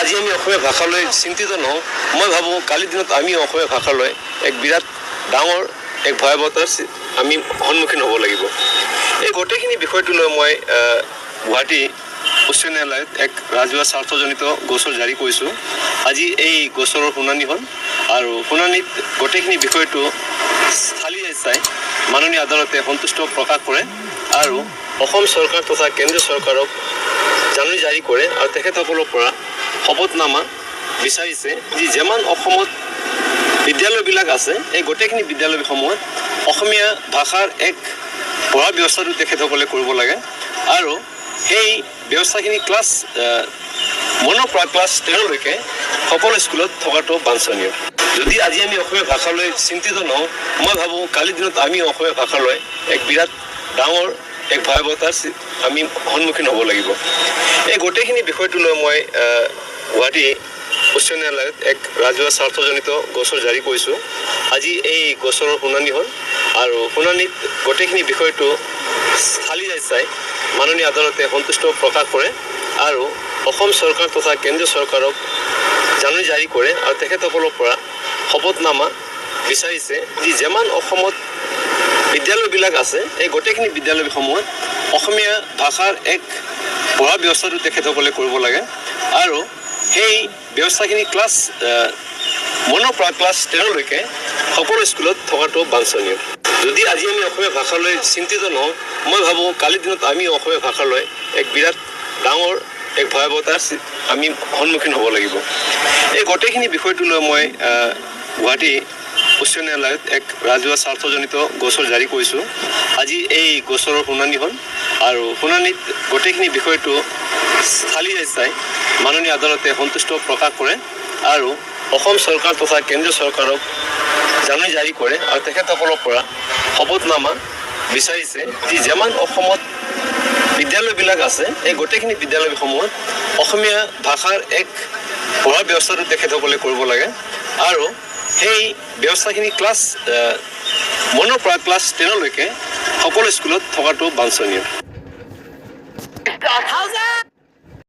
আজি আমি অসমীয়া ভাষালৈ চিন্তিত নহওঁ, মই ভাবোঁ কালিৰ দিনত আমি অসমীয়া ভাষালৈ এক বিৰাট ডাঙৰ এক ভয়াৱহতাৰ আমি সন্মুখীন হ'ব লাগিব। এই গোটেইখিনি বিষয়টো লৈ মই গুৱাহাটী উচ্চ ন্যায়ালয়ত এক ৰাজহুৱা স্বাৰ্থজনিত গোচৰ জাৰি কৰিছোঁ। আজি এই গোচৰৰ শুনানি হ'ল আৰু শুনানিত গোটেইখিনি বিষয়টো চালি চাই মাননীয় আদালতে সন্তুষ্ট প্ৰকাশ কৰে আৰু অসম চৰকাৰ তথা কেন্দ্ৰীয় চৰকাৰক জাননী জাৰি কৰে আৰু তেখেতসকলৰ পৰা শপতনামা বিচাৰিছে যে যিমান অসমত বিদ্যালয়বিলাক আছে এই গোটেইখিনি বিদ্যালয়সমূহত অসমীয়া ভাষাৰ এক পঢ়া ব্যৱস্থাটো তেখেতসকলে কৰিব লাগে আৰু সেই ব্যৱস্থাখিনি ক্লাছ 1ৰ পৰা ক্লাছ 10লৈকে সকলো স্কুলত থকাটো বাঞ্ছনীয়। যদি আজি আমি অসমীয়া ভাষালৈ চিন্তিত নহওঁ, মই ভাবোঁ কালিৰ দিনত আমি অসমীয়া ভাষালৈ এক বিৰাট ডাঙৰ এক ভয়াৱহতাৰ আমি সন্মুখীন হ'ব লাগিব। এই গোটেইখিনি বিষয়টো লৈ মই গুৱাহাটী উচ্চ ন্যায়ালয়ত এক ৰাজহুৱা স্বাৰ্থজনিত গোচৰ জাৰি কৰিছোঁ। আজি এই গোচৰৰ শুনানি হ'ল আৰু শুনানিত গোটেইখিনি বিষয়টো চালি চাই মাননীয় আদালতে সন্তুষ্ট প্ৰকাশ কৰে আৰু অসম চৰকাৰ তথা কেন্দ্ৰীয় চৰকাৰক জাননী জাৰি কৰে আৰু তেখেতসকলৰ পৰা শপতনামা বিচাৰিছে যে যিমান অসমত বিদ্যালয়বিলাক আছে এই গোটেইখিনি বিদ্যালয়সমূহত অসমীয়া ভাষাৰ এক পঢ়া ব্যৱস্থাটো তেখেতসকলে কৰিব লাগে আৰু সেই ব্যৱস্থাখিনি ক্লাছ 1ৰ পৰা ক্লাছ 10লৈকে সকলো স্কুলত থকাটো বাঞ্ছনীয়। যদি আজি আমি অসমীয়া ভাষালৈ চিন্তিত নহওঁ, মই ভাবোঁ কালিৰ দিনত আমি অসমীয়া ভাষালৈ এক বিৰাট ডাঙৰ এক ভয়াৱহতাৰ আমি সন্মুখীন হ'ব লাগিব। এই গোটেইখিনি বিষয়টো লৈ মই গুৱাহাটী উচ্চ ন্যায়ালয়ত এক ৰাজহুৱা স্বাৰ্থজনিত গোচৰ জাৰি কৰিছোঁ। আজি এই গোচৰৰ শুনানি হ'ল আৰু শুনানিত গোটেইখিনি বিষয়টো চালি চাই মাননীয় আদালতে সন্তুষ্ট প্ৰকাশ কৰে আৰু অসম চৰকাৰ তথা কেন্দ্ৰীয় চৰকাৰক জাননী জাৰি কৰে আৰু তেখেতসকলৰ পৰা শপতনামা বিচাৰিছে যে যিমান অসমত বিদ্যালয়বিলাক আছে এই গোটেইখিনি বিদ্যালয়সমূহত অসমীয়া ভাষাৰ এক পঢ়া ব্যৱস্থাটো তেখেতসকলে কৰিব লাগে আৰু সেই ব্যৱস্থাখিনি ক্লাছ 1ৰ পৰা ক্লাছ 10লৈকে সকলো স্কুলত থকাটো বাঞ্ছনীয়।